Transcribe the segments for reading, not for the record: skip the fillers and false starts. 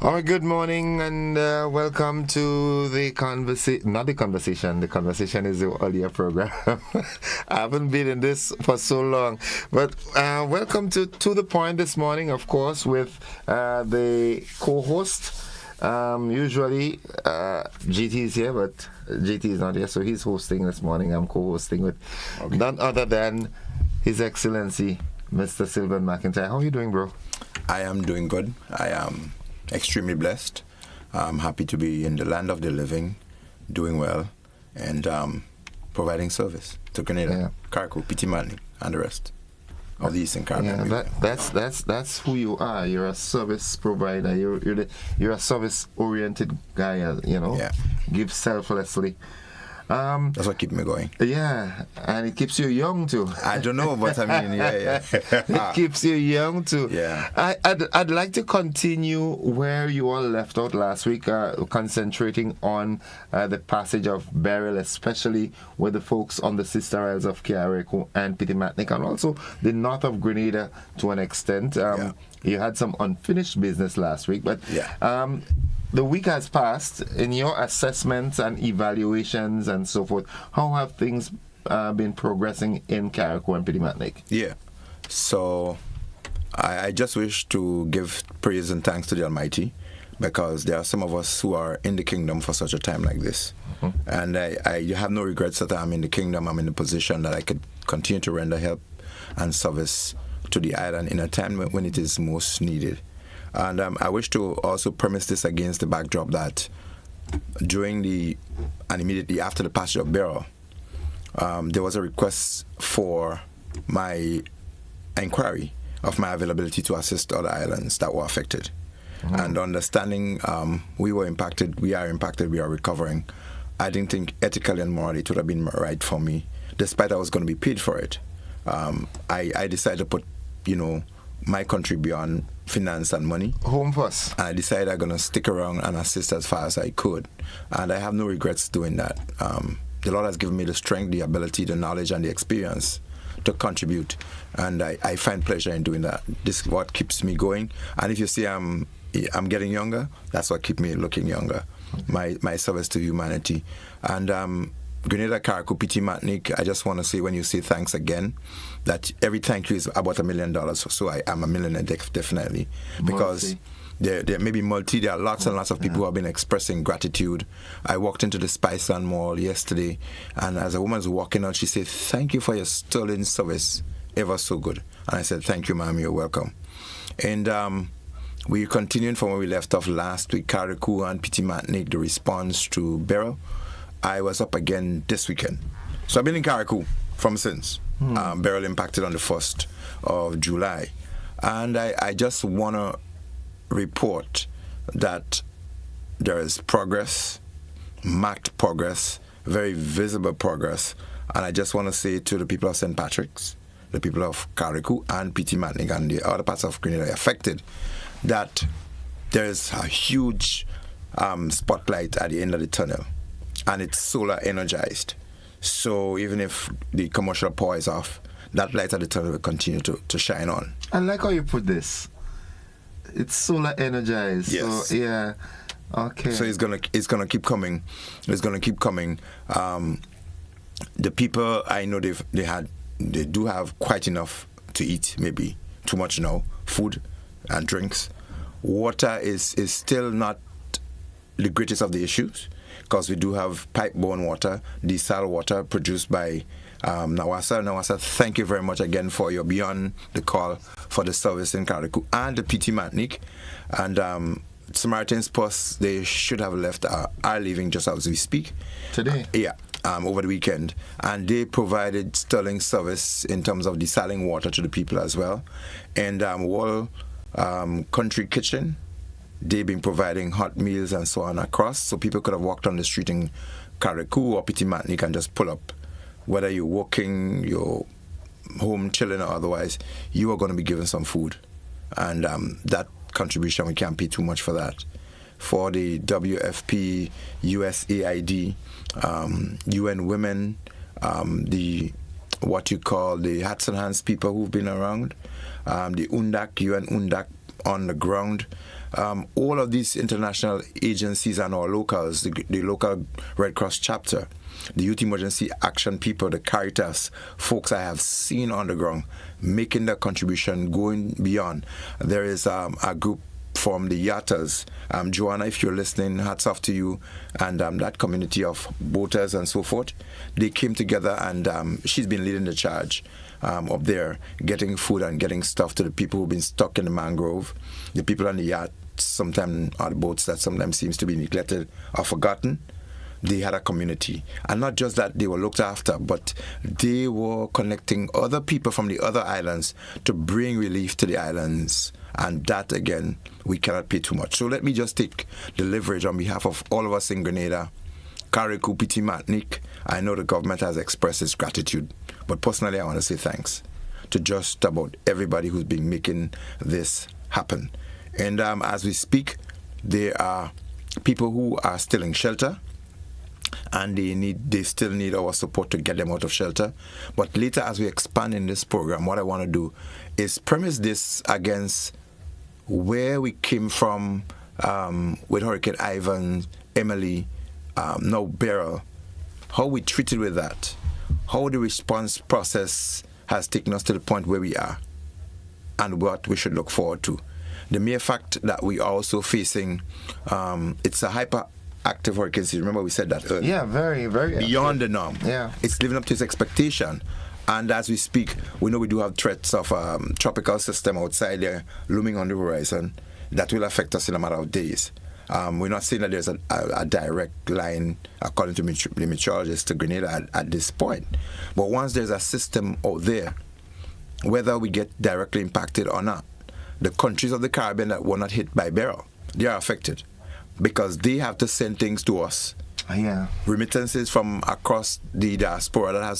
All right, good morning and welcome to the conversation. Not the conversation. The conversation is the earlier program. I haven't been in this for so long, but welcome to the point this morning. Of course, with the co-host. Usually, GT is here, but GT is not here, so he's hosting this morning. I'm co-hosting with none other than His Excellency, Mr. Sylvan McIntyre. How are you doing, bro? I am doing good. I am extremely blessed. I'm happy to be in the land of the living, doing well, and providing service to Grenada, Carriacou, Pitimani, and the rest of the Eastern Caribbean. Yeah, that's who you are. You're a service provider. You're a service-oriented guy. Give selflessly. That's what keeps me going. Yeah, and it keeps you young too. I don't know, but I mean, yeah. It keeps you young too. Yeah. I'd like to continue where you all left out last week, concentrating on the passage of Beryl, especially with the folks on the Sister Isles of Carriacou and Pitimatnik, and also the north of Grenada to an extent. You had some unfinished business last week, but the week has passed. In your assessments and evaluations and so forth, how have things been progressing in Carriacou and Pitimatnik? Yeah. So I just wish to give praise and thanks to the Almighty, because there are some of us who are in the kingdom for such a time like this. Mm-hmm. And I have no regrets that I'm in the kingdom. I'm in a position that I could continue to render help and service to the island in a time when it is most needed. And I wish to also premise this against the backdrop that during and immediately after the passage of Beryl, there was a request for my inquiry of my availability to assist other islands that were affected. Mm-hmm. And understanding we are impacted, we are recovering, I didn't think ethically and morally it would have been right for me, despite I was going to be paid for it. I decided to put, my country beyond finance and money. Home first. And I decided I'm going to stick around and assist as far as I could. And I have no regrets doing that. The Lord has given me the strength, the ability, the knowledge, and the experience to contribute. And I find pleasure in doing that. This is what keeps me going. And if you see I'm getting younger, that's what keeps me looking younger. My service to humanity. And Grenada, Carriacou, Pitimatnik, I just want to say when you say thanks again, that every thank you is about $1 million. So I am a millionaire, definitely. Because there may be there are lots and lots of people who have been expressing gratitude. I walked into the Spiceland Mall yesterday, and as a woman was walking out, she said, "Thank you for your sterling service, ever so good." And I said, "Thank you, ma'am, you're welcome." And we're continuing from where we left off last week, Carriacou and Pitimatnik, the response to Beryl. I was up again this weekend. So I've been in Carriacou from since. Beryl impacted on the 1st of July. And I just want to report that there is progress, marked progress, very visible progress. And I just want to say to the people of St. Patrick's, the people of Carriacou and Pitimatnik and the other parts of Grenada affected, that there is a huge spotlight at the end of the tunnel. And it's solar energized. So even if the commercial power is off, that light at the tunnel will continue to shine on. I like how you put this. It's solar energized. Yes. So, yeah. Okay. So it's gonna keep coming. It's gonna keep coming. The people I know they do have quite enough to eat. Maybe too much now. Food and drinks. Water is still not the greatest of the issues, because we do have pipe-borne water, desal water produced by Nawasa, thank you very much again for your beyond the call for the service in Carriacou and the PT Matnik. And Samaritan's Post, they should have left, are leaving just as we speak. Today? Over the weekend. And they provided sterling service in terms of desaling water to the people as well. And Wall Country Kitchen, they've been providing hot meals and so on across, so people could have walked on the street in Carriacou or Petit Matnik and just pull up. Whether you're walking, you're home chilling or otherwise, you are going to be given some food. And that contribution, we can't pay too much for that. For the WFP, USAID, UN Women, the what you call the Hats and Hands people who've been around, the UNDAC, UN UNDAC on the ground, all of these international agencies and our locals, the local Red Cross chapter, the Youth Emergency Action people, the Caritas folks I have seen on the ground making their contribution, going beyond. There is a group from the Yattas. Joanna, if you're listening, hats off to you and that community of boaters and so forth. They came together and she's been leading the charge up there, getting food and getting stuff to the people who've been stuck in the mangrove, the people on the yacht, sometimes on the boats that sometimes seems to be neglected or forgotten. They had a community. And not just that they were looked after, but they were connecting other people from the other islands to bring relief to the islands. And that, again, we cannot pay too much. So let me just take the leverage on behalf of all of us in Grenada, Carriacou, Petit Matnik. I know the government has expressed its gratitude, but personally I want to say thanks to just about everybody who's been making this happen. And as we speak, there are people who are still in shelter, and they still need our support to get them out of shelter. But later, as we expand in this program, what I want to do is premise this against where we came from with Hurricane Ivan, Emily, now Beryl, how we treated with that, how the response process has taken us to the point where we are, and what we should look forward to. The mere fact that we are also facing, it's a hyperactive hurricane season. Remember we said that earlier. Yeah, very, very beyond the norm. Yeah, it's living up to its expectation. And as we speak, we know we do have threats of tropical system outside there looming on the horizon that will affect us in a matter of days. We're not saying that there's a direct line, according to the meteorologists, to Grenada at this point. But once there's a system out there, whether we get directly impacted or not, the countries of the Caribbean that were not hit by Beryl, they are affected because they have to send things to us. Yeah. Remittances from across the diaspora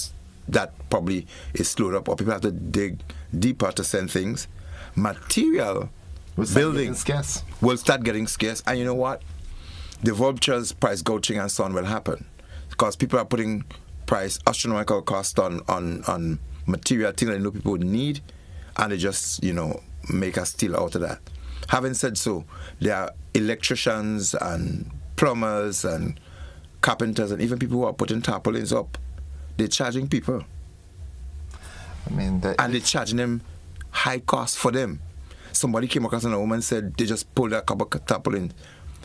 that probably is slowed up, or people have to dig deeper to send things. Material building will start getting scarce, and you know what? The vultures, price gouging and so on will happen because people are putting astronomical cost on material things that they know people would need, and they just make a steal out of that. Having said so, there are electricians and plumbers and carpenters and even people who are putting tarpaulins up. They're charging people. And they're charging them high cost for them. Somebody came across and a woman said they just pulled a couple of tarpaulin,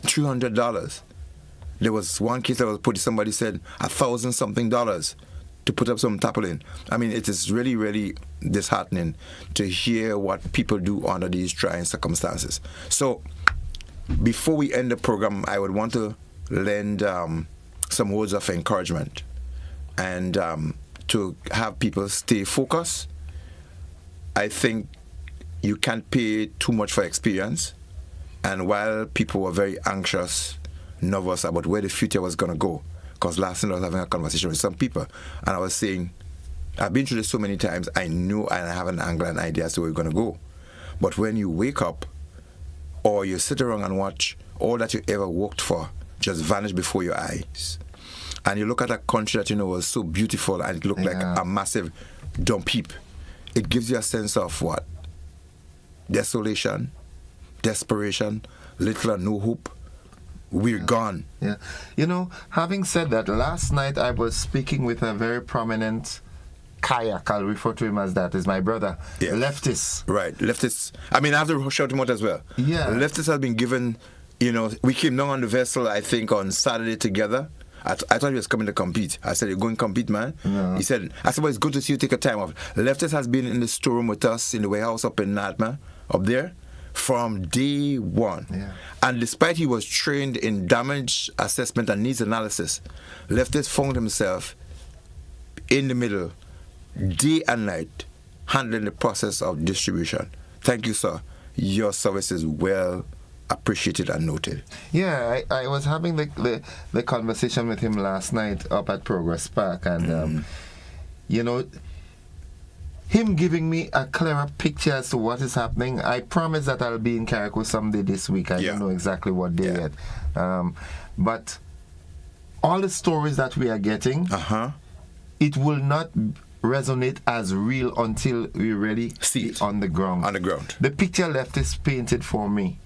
$300. There was one case that was put, somebody said $1,000 something to put up some tarpaulin. I mean, it is really, really disheartening to hear what people do under these trying circumstances. So, before we end the program, I would want to lend some words of encouragement and to have people stay focused. I think you can't pay too much for experience. And while people were very anxious, nervous about where the future was going to go, because last night I was having a conversation with some people, and I was saying, I've been through this so many times, I know and I have an angle and idea as to where we're going to go. But when you wake up, or you sit around and watch all that you ever worked for just vanish before your eyes, and you look at a country that was so beautiful and it looked like a massive dump heap, it gives you a sense of what? Desolation, desperation, little or no hope. We're gone. Yeah. Having said that, last night I was speaking with a very prominent kayak, I'll refer to him as that, is my brother, Leftist. Right, Leftist. I mean, I have to shout him out as well. Yeah. Leftist has been given, we came down on the vessel, I think, on Saturday together, I thought he was coming to compete. I said, "You're going to compete, man?" No. He said, "I said, well, it's good to see you take a time off." Leftist has been in the storeroom with us in the warehouse up in Natma, up there, from day one. Yeah. And despite he was trained in damage assessment and needs analysis, Leftist found himself in the middle, day and night, handling the process of distribution. Thank you, sir. Your service is well appreciated and noted. Yeah, I was having the conversation with him last night up at Progress Park, and you know, him giving me a clearer picture as to what is happening. I promise that I'll be in Carriacou someday this week. I don't know exactly what day yet, but all the stories that we are getting, it will not resonate as real until we really see it on the ground. On the ground. The picture Leftist painted for me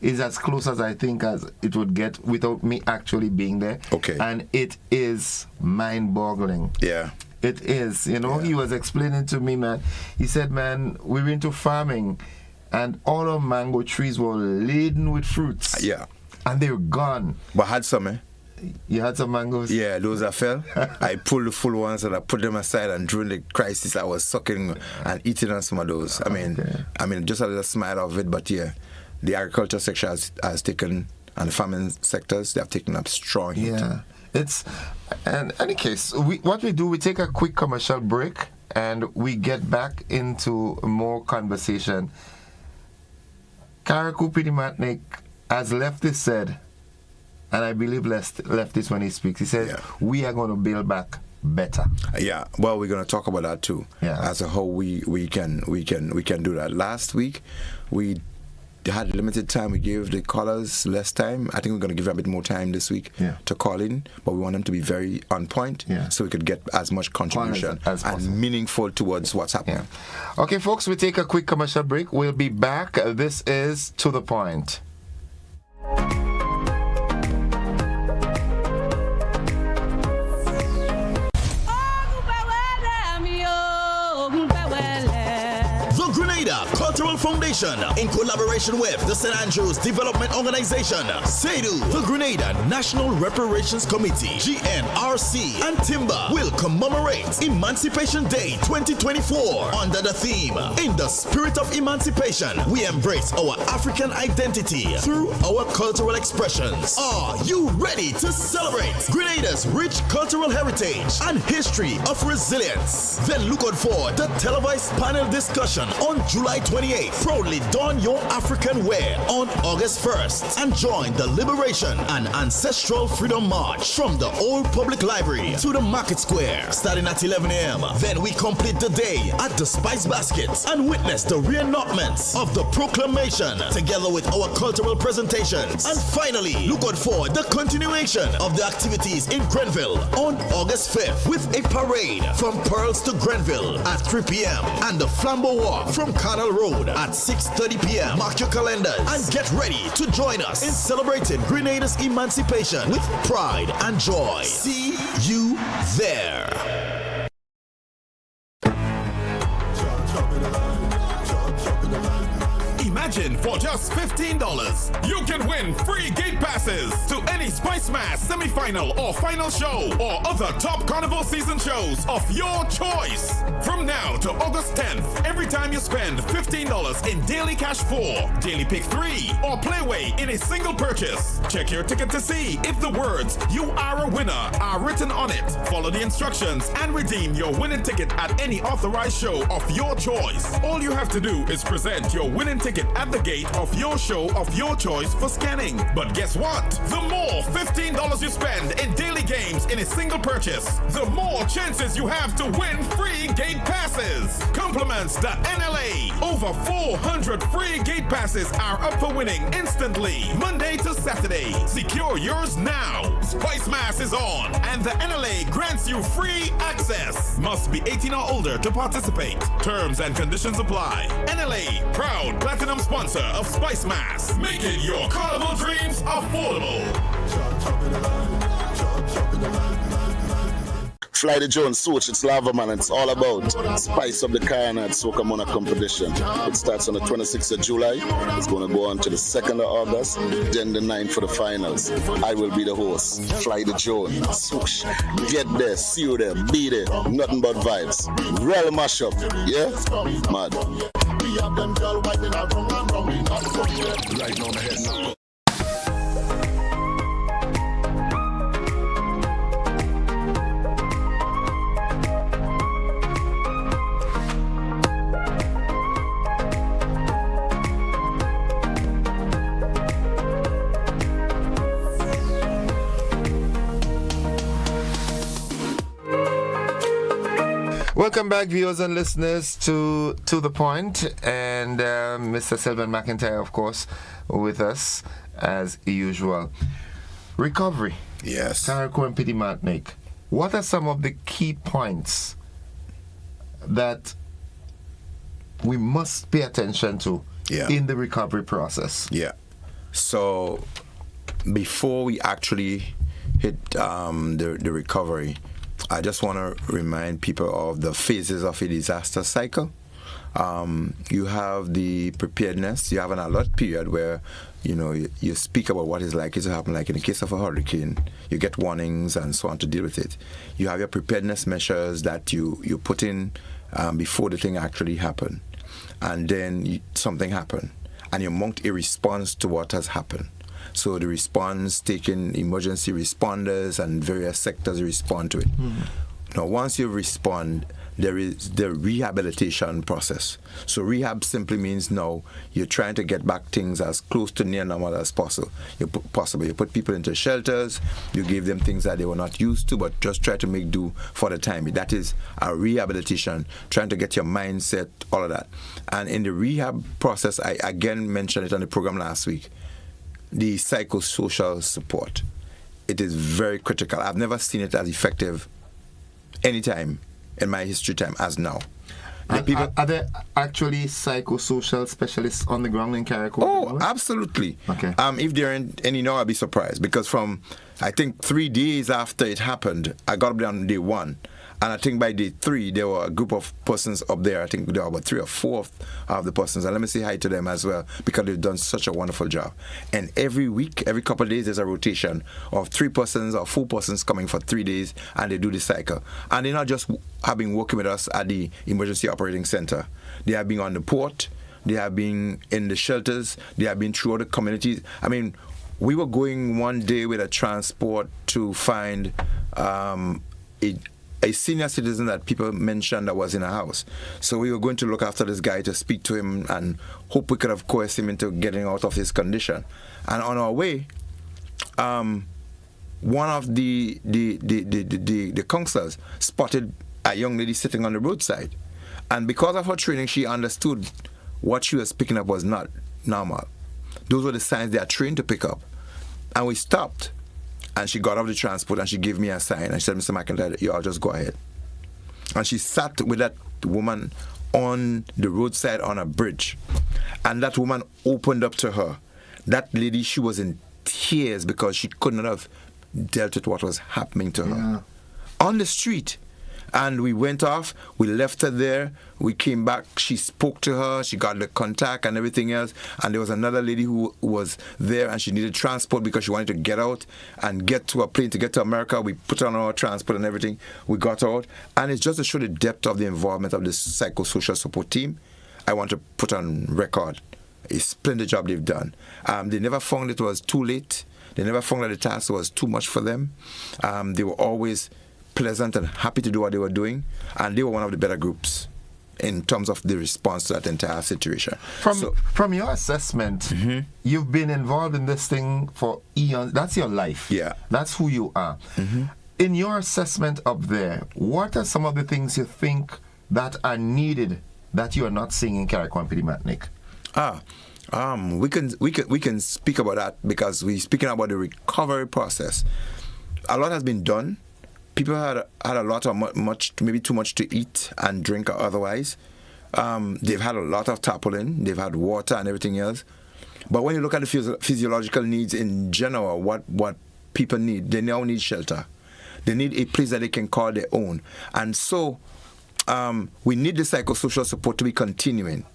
is as close as I think as it would get without me actually being there. Okay. And it is mind-boggling. Yeah. It is. You know, he was explaining to me, man. He said, man, we were into farming and all our mango trees were laden with fruits. Yeah. And they were gone. But I had some, eh? You had some mangoes? Yeah, those that fell. I pulled the full ones and I put them aside, and during the crisis I was sucking and eating on some of those. I mean, just a little smile of it, but yeah, the agriculture sector has taken, and the farming sectors, they have taken up strong heat. Yeah. It's, in any case, what we do, we take a quick commercial break and we get back into more conversation. Carriacou Pinimatnik, as Leftist said, and I believe Leftist when he speaks, he says, we are going to build back better. Yeah, well, we're going to talk about that too. Yeah. As a whole, we can do that. Last week, we had limited time. We gave the callers less time. I think we're going to give them a bit more time this week to call in, but we want them to be very on point so we could get as much contribution and meaningful towards what's happening. Yeah. Okay, folks, we take a quick commercial break. We'll be back. This is To The Point. Cultural Foundation, in collaboration with the St. Andrews Development Organization, SEDU, the Grenada National Reparations Committee, GNRC, and Timber will commemorate Emancipation Day 2024 under the theme, In the Spirit of Emancipation, we embrace our African identity through our cultural expressions. Are you ready to celebrate Grenada's rich cultural heritage and history of resilience? Then look out for the televised panel discussion on July 28th. Proudly don your African wear on August 1st and join the Liberation and Ancestral Freedom March from the Old Public Library to the Market Square starting at 11 a.m. Then we complete the day at the Spice Baskets and witness the reenactments of the proclamation together with our cultural presentations. And finally, look out for the continuation of the activities in Grenville on August 5th with a parade from Pearls to Grenville at 3 p.m. and the Flambeau Walk from Canal Road at 6:30 p.m. Mark your calendars and get ready to join us in celebrating Grenada's emancipation with pride and joy. See you there. Imagine for just $15, you can win free gate passes to any Spice Mass semi-final or final show or other top Carnival season shows of your choice. From now to August 10th, every time you spend $15 in Daily Cash 4, Daily Pick 3, or Playway in a single purchase, check your ticket to see if the words "You are a winner" are written on it. Follow the instructions and redeem your winning ticket at any authorized show of your choice. All you have to do is present your winning ticket at the gate of your show of your choice for scanning. But guess what? The more $15 you spend in daily games in a single purchase, the more chances you have to win free gate passes. Compliments the NLA. Over 400 free gate passes are up for winning instantly, Monday to Saturday. Secure yours now. Spice Mass is on, and the NLA grants you free access. Must be 18 or older to participate. Terms and conditions apply. NLA, proud platinum sponsor of Spice Mass, making your carnival dreams affordable. Fly the Jones, Switch, it's Lava Man. It's all about spice up the Carnival Soca Mona competition. It starts on the 26th of July. It's going to go on to the 2nd of August, then the 9th for the finals. I will be the host. Fly the Jones, Switch. Get there, see you there, be there. Nothing but vibes. Real mashup, yeah? Mad. Welcome back, viewers and listeners, to The Point, and Mr. Sylvan McIntyre, of course, with us as usual. Recovery. Yes. Carriacou Pity Martinique. What are some of the key points that we must pay attention to in the recovery process? Yeah. So before we actually hit the recovery, I just want to remind people of the phases of a disaster cycle. You have the preparedness. You have an alert period where, you speak about what is likely to happen. Like in the case of a hurricane, you get warnings and so on to deal with it. You have your preparedness measures that you put in before the thing actually happened. And then something happened. And you mount a response to what has happened. So the response, taking emergency responders and various sectors respond to it. Now, once you respond, there is the rehabilitation process. So rehab simply means now you're trying to get back things as close to near normal as possible. You put people into shelters, you give them things that they were not used to, but just try to make do for the time. That is a rehabilitation, trying to get your mindset, all of that. And in the rehab process, I again mentioned it on the program last week, the psychosocial support. It is very critical. I've never seen it as effective any time in my history time as now. Are there actually psychosocial specialists on the ground in Carriacou? Oh, absolutely. Okay. If there aren't any now, I'll be surprised, because from, I think, 3 days after it happened, I got up there on day 1. And I think by day 3, there were a group of persons up there. I think there were about 3 or 4 of the persons. And let me say hi to them as well, because they've done such a wonderful job. And every week, every couple of days, there's a rotation of 3 persons or 4 persons coming for 3 days, and they do the cycle. And they're not just having working with us at the Emergency Operating Center. They have been on the port. They have been in the shelters. They have been throughout the communities. I mean, we were going one day with a transport to find a senior citizen that people mentioned that was in a house. So we were going to look after this guy, to speak to him and hope we could have coerced him into getting out of his condition. And on our way, one of the counselors spotted a young lady sitting on the roadside. And because of her training, she understood what she was picking up was not normal. Those were the signs they are trained to pick up. And we stopped. And she got off the transport and she gave me a sign. And she said, Mr. McIntyre, y'all just go ahead. And she sat with that woman on the roadside on a bridge. And that woman opened up to her. That lady, she was in tears because she could not have dealt with what was happening to her. On the street. And we went off, we left her there, we came back, she spoke to her, she got the contact and everything else, and there was another lady who was there and she needed transport because she wanted to get out and get to a plane to get to America. We put her on our transport and everything, we got out, and it's just to show the depth of the involvement of this psychosocial support team. I want to put on record a splendid job they've done. They never found it was too late, they never found that the task was too much for them. They were always pleasant and happy to do what they were doing, and they were one of the better groups in terms of the response to that entire situation. From your assessment, you've been involved in this thing for eons. That's your life. Yeah. That's who you are. In your assessment up there, what are some of the things you think that are needed that you are not seeing in Carriacou and Pity Martinique? We can speak about that because we're speaking about the recovery process. A lot has been done. People had a lot of much, maybe too much to eat and drink or otherwise. They've had a lot of tarpaulin. They've had water and everything else. But when you look at the physiological needs in general, what people need, they now need shelter. They need a place that they can call their own. And so we need the psychosocial support to be continuing.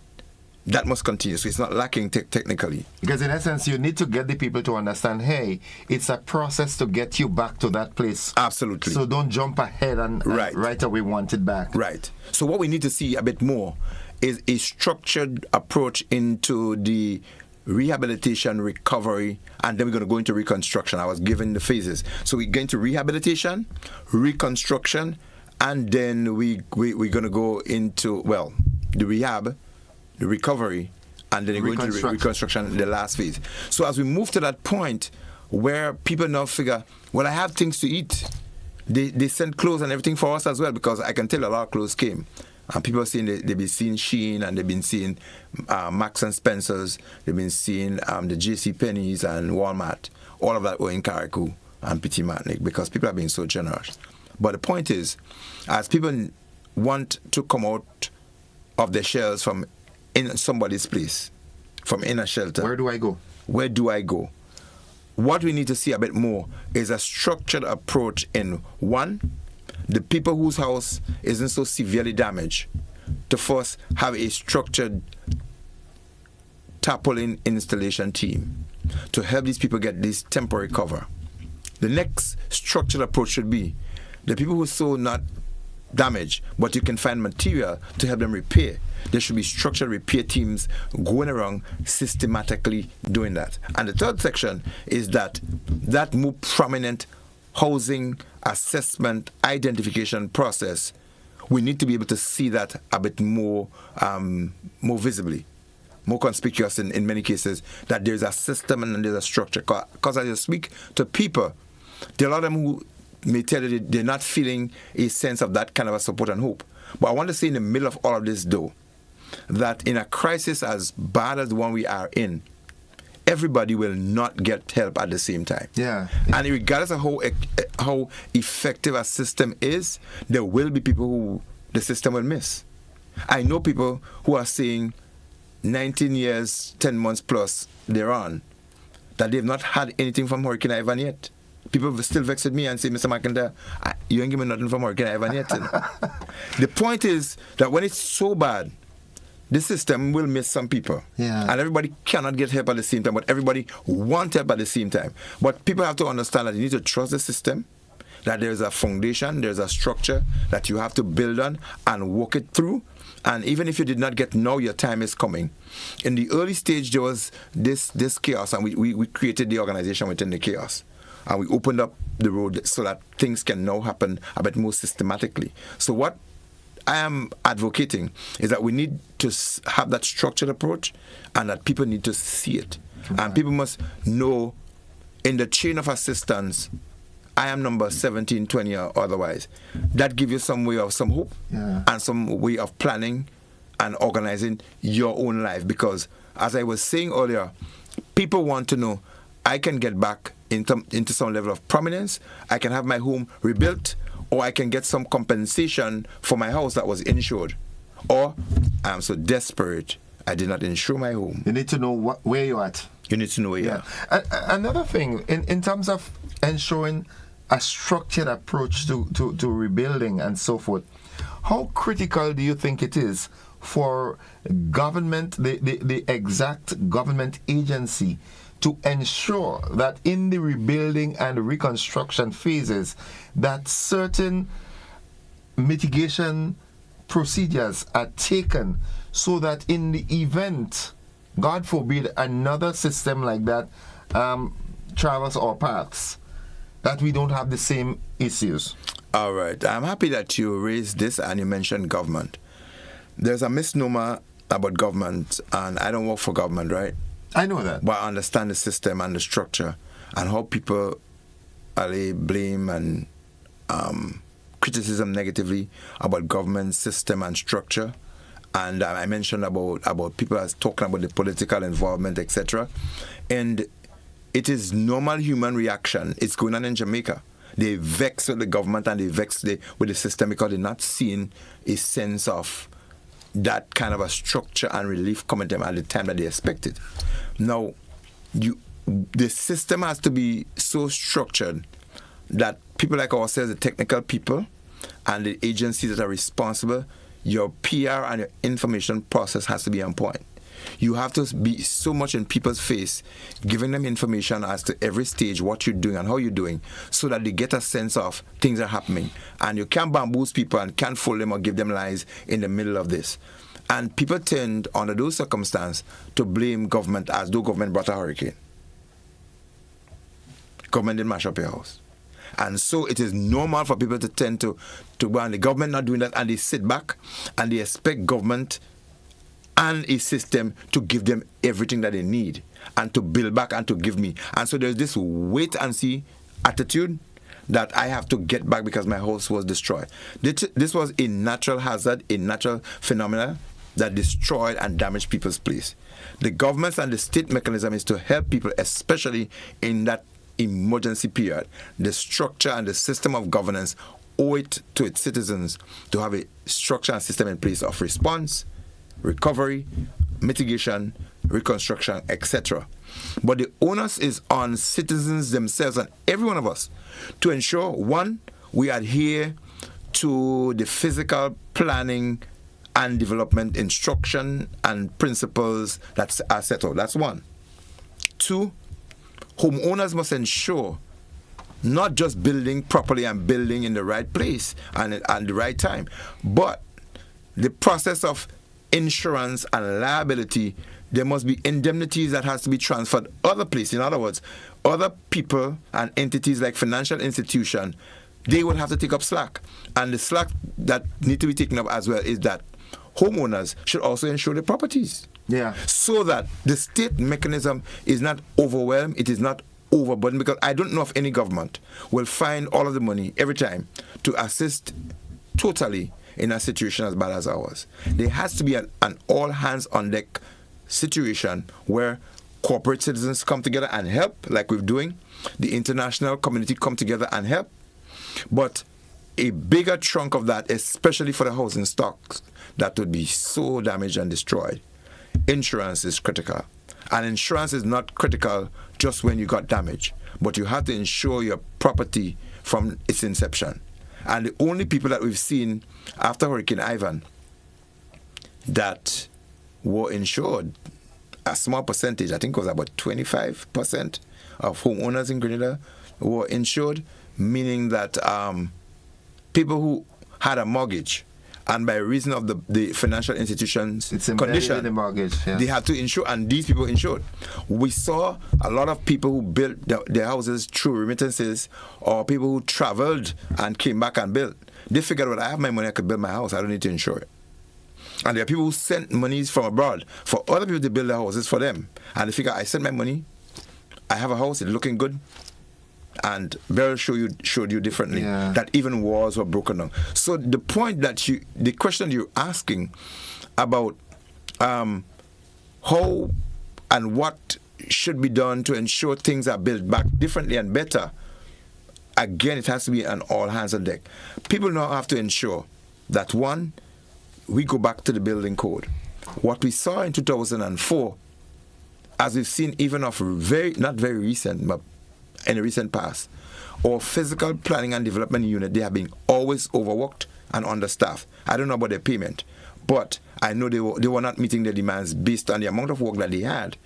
That must continue. So it's not lacking technically. Because in essence, you need to get the people to understand, hey, it's a process to get you back to that place. Absolutely. So don't jump ahead and right away want it back. Right. So what we need to see a bit more is a structured approach into the rehabilitation, recovery, and then we're going to go into reconstruction. I was given the phases. So we get into rehabilitation, reconstruction, and then we're going to go into, the rehab, the recovery, and then we're going to reconstruction, the last phase. So as we move to that point where people now figure, well, I have things to eat. They send clothes and everything for us as well, because I can tell a lot of clothes came. And people are saying they've been seeing Shein, and they've been seeing Marks and Spencer's, they've been seeing the JC Penney's and Walmart. All of that were in Carriacou and Petit Martinique, because people are being so generous. But the point is, as people want to come out of their shells from in somebody's place, from in a shelter. Where do I go? Where do I go? What we need to see a bit more is a structured approach in, one, the people whose house isn't so severely damaged, to first have a structured tarpaulin installation team to help these people get this temporary cover. The next structured approach should be the people who are so not damaged, but you can find material to help them repair. There should be structured repair teams going around systematically doing that. And the third section is that more prominent housing assessment identification process, we need to be able to see that a bit more visibly, more conspicuous in many cases, that there's a system and there's a structure. Because as you speak to people, there are a lot of them who may tell you they're not feeling a sense of that kind of a support and hope. But I want to say in the middle of all of this, though, that in a crisis as bad as the one we are in, everybody will not get help at the same time. Yeah. And regardless of how effective a system is, there will be people who the system will miss. I know people who are saying 19 years, 10 months plus they're on, that they've not had anything from Hurricane Ivan yet. People still vex with me and say, Mr. McIntyre, you ain't giving me nothing from Hurricane Ivan yet. The point is that when it's so bad, the system will miss some people. Yeah. And everybody cannot get help at the same time, but everybody wants help at the same time. But people have to understand that you need to trust the system, that there's a foundation, there's a structure that you have to build on and walk it through. And even if you did not get now, your time is coming. In the early stage, there was this chaos, and we created the organization within the chaos. And we opened up the road so that things can now happen a bit more systematically. So what I am advocating is that we need to have that structured approach, and that people need to see it. Okay. And people must know in the chain of assistance, I am number 17, 20 or otherwise. That gives you some way of some hope and some way of planning and organizing your own life. Because as I was saying earlier, people want to know, I can get back into some level of prominence, I can have my home rebuilt, or I can get some compensation for my house that was insured. Or I am so desperate, I did not insure my home. You need to know where you're at. You need to know where you're at. Another thing, in terms of ensuring a structured approach to rebuilding and so forth, how critical do you think it is for government, the exact government agency, to ensure that in the rebuilding and reconstruction phases, that certain mitigation procedures are taken so that in the event, God forbid, another system like that travels our paths, that we don't have the same issues? All right. I'm happy that you raised this and you mentioned government. There's a misnomer about government, and I don't work for government, right? I know that. But I understand the system and the structure and how people allay blame and criticism negatively about government system and structure. And I mentioned about people as talking about the political involvement, etc. And it is normal human reaction. It's going on in Jamaica. They vex with the government and they vex with the system because they're not seeing a sense of that kind of a structure and relief coming to them at the time that they expected. Now, the system has to be so structured that people like ourselves, the technical people, and the agencies that are responsible, your PR and your information process has to be on point. You have to be so much in people's face, giving them information as to every stage, what you're doing and how you're doing, so that they get a sense of things are happening. And you can't bamboozle people and can't fool them or give them lies in the middle of this. And people tend, under those circumstances, to blame government as though government brought a hurricane. Government didn't mash up your house. And so it is normal for people to tend to go, and the government not doing that, and they sit back and they expect government and a system to give them everything that they need and to build back and to give me. And so there's this wait and see attitude that I have to get back because my house was destroyed. This was a natural hazard, a natural phenomenon that destroyed and damaged people's place. The governments and the state mechanism is to help people, especially in that emergency period. The structure and the system of governance owe it to its citizens to have a structure and system in place of response, recovery, mitigation, reconstruction, etc. But the onus is on citizens themselves and every one of us to ensure, one, we adhere to the physical planning and development instruction and principles that are set out. That's one. Two, homeowners must ensure not just building properly and building in the right place and at the right time, but the process of insurance and liability, there must be indemnities that has to be transferred other places. In other words, other people and entities like financial institutions, they will have to take up slack. And the slack that need to be taken up as well is that homeowners should also insure their properties. Yeah. So that the state mechanism is not overwhelmed, it is not overburdened, because I don't know if any government will find all of the money every time to assist totally in a situation as bad as ours. There has to be an all hands on deck situation where corporate citizens come together and help, like we're doing. The international community come together and help. But a bigger chunk of that, especially for the housing stocks that would be so damaged and destroyed, insurance is critical. And insurance is not critical just when you got damage, but you have to insure your property from its inception. And the only people that we've seen after Hurricane Ivan that were insured, a small percentage, I think it was about 25% of homeowners in Grenada were insured, meaning that people who had a mortgage and by reason of the financial institution's condition, in the mortgage, yeah, they had to insure, and these people insured. We saw a lot of people who built their houses through remittances, or people who traveled and came back and built. They figured, well, I have my money, I could build my house, I don't need to insure it. And there are people who sent monies from abroad for other people to build their houses for them. And they figure, I sent my money, I have a house, it's looking good. And Beryl showed you differently, yeah, that even walls were broken down. So the point that the question you're asking about how and what should be done to ensure things are built back differently and better, again, it has to be an all hands on deck. People now have to ensure that, one, we go back to the building code. What we saw in 2004, as we've seen even of not very recent, but in the recent past, our physical planning and development unit, they have been always overworked and understaffed. I don't know about their payment, but I know they were not meeting their demands based on the amount of work that they had.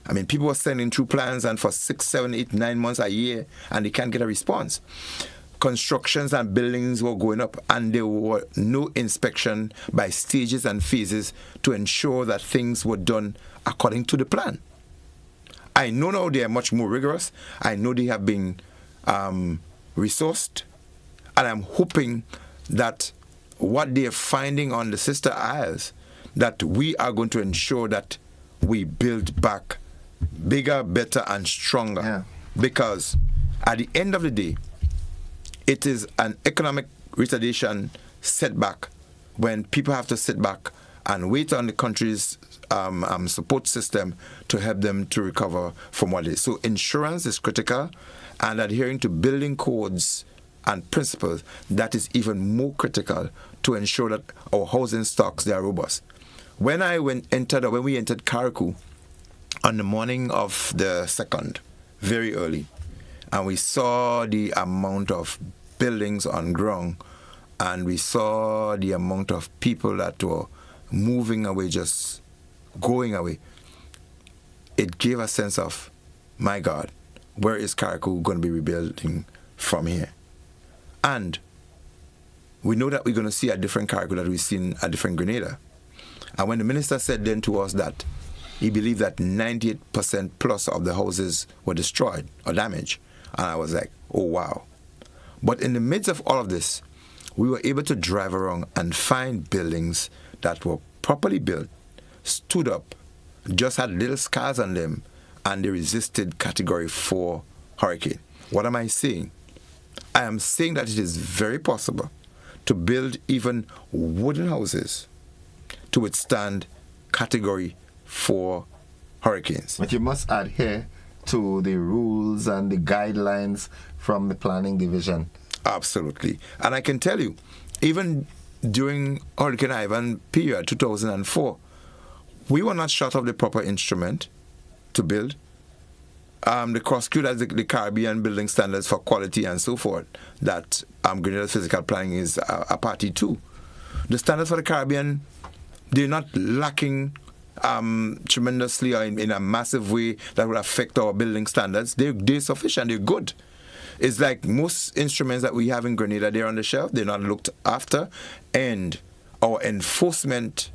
I mean, people were sending through plans and for 6, 7, 8, 9 months, a year, and they can't get a response. Constructions and buildings were going up, and there were no inspection by stages and phases to ensure that things were done according to the plan. I know now they are much more rigorous. I know they have been resourced. And I'm hoping that what they are finding on the sister isles, that we are going to ensure that we build back bigger, better, and stronger. Yeah. Because at the end of the day, it is an economic retardation setback when people have to sit back and wait on the country's support system to help them to recover from what it is. So insurance is critical, and adhering to building codes and principles, that is even more critical to ensure that our housing stocks, they are robust. When we entered Karakou on the morning of the 2nd, very early, and we saw the amount of buildings on ground, and we saw the amount of people that were moving away, just going away, it gave a sense of, my God, where is Carriacou going to be rebuilding from here? And we know that we're going to see a different Carriacou that we've seen a different Grenada. And when the minister said then to us that he believed that 98% plus of the houses were destroyed or damaged, and I was like, oh wow. But in the midst of all of this, we were able to drive around and find buildings that were properly built, stood up, just had little scars on them, and they resisted Category 4 hurricane. What am I saying? I am saying that it is very possible to build even wooden houses to withstand Category 4 hurricanes. But you must adhere to the rules and the guidelines from the planning division. Absolutely. And I can tell you, even during Hurricane Ivan period, 2004, we were not short of the proper instrument to build. The CrossQ, as the Caribbean building standards for quality and so forth, that Grenada's physical planning is a party to. The standards for the Caribbean, they're not lacking tremendously or in a massive way that will affect our building standards. They're sufficient, they're good. It's like most instruments that we have in Grenada, they're on the shelf, they're not looked after, and our enforcement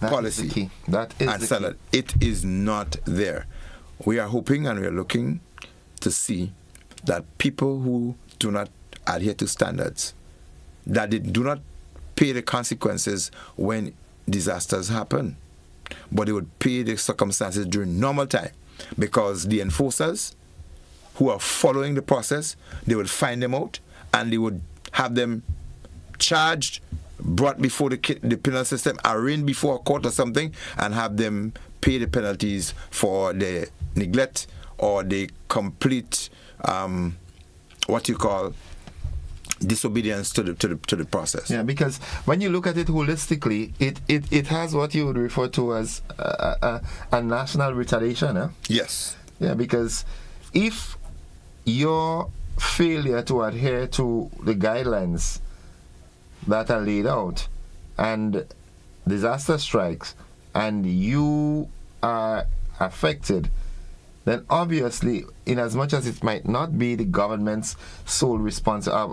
policy and standard, it is not there. We are hoping and we are looking to see that people who do not adhere to standards, that they do not pay the consequences when disasters happen, but they would pay the circumstances during normal time, because the enforcers who are following the process, they would find them out and they would have them charged, brought before the penal system, arraigned before a court or something, and have them pay the penalties for the neglect or the complete what you call disobedience to the process. Yeah, because when you look at it holistically, it has what you would refer to as a national retaliation. Eh? Yes. Yeah, because if your failure to adhere to the guidelines that are laid out and disaster strikes and you are affected, then obviously, in as much as it might not be the government's sole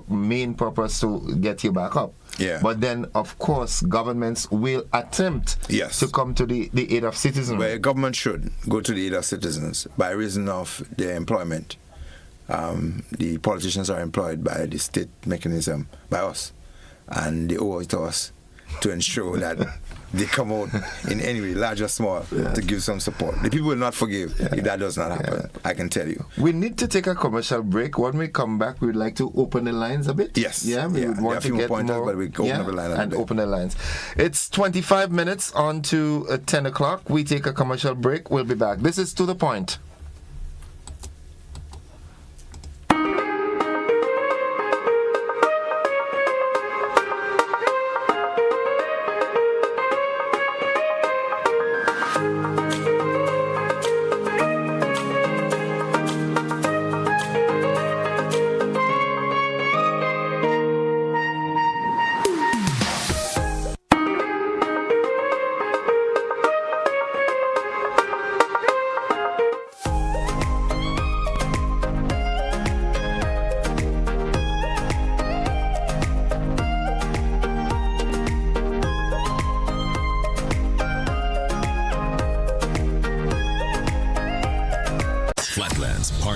main purpose to get you back up, but then of course governments will attempt to come to the aid of citizens. Well, government should go to the aid of citizens by reason of their employment. The politicians are employed by the state mechanism, by us, and they owe it to us to ensure that they come out in any way, large or small, to give some support. The people will not forgive if that does not happen, I can tell you. We need to take a commercial break. When we come back, we'd like to open the lines a bit. Yes. Yeah, we would want to get pointers, more, but we open up the line and open the lines. It's 25 minutes on to 10 o'clock. We take a commercial break. We'll be back. This is To The Point.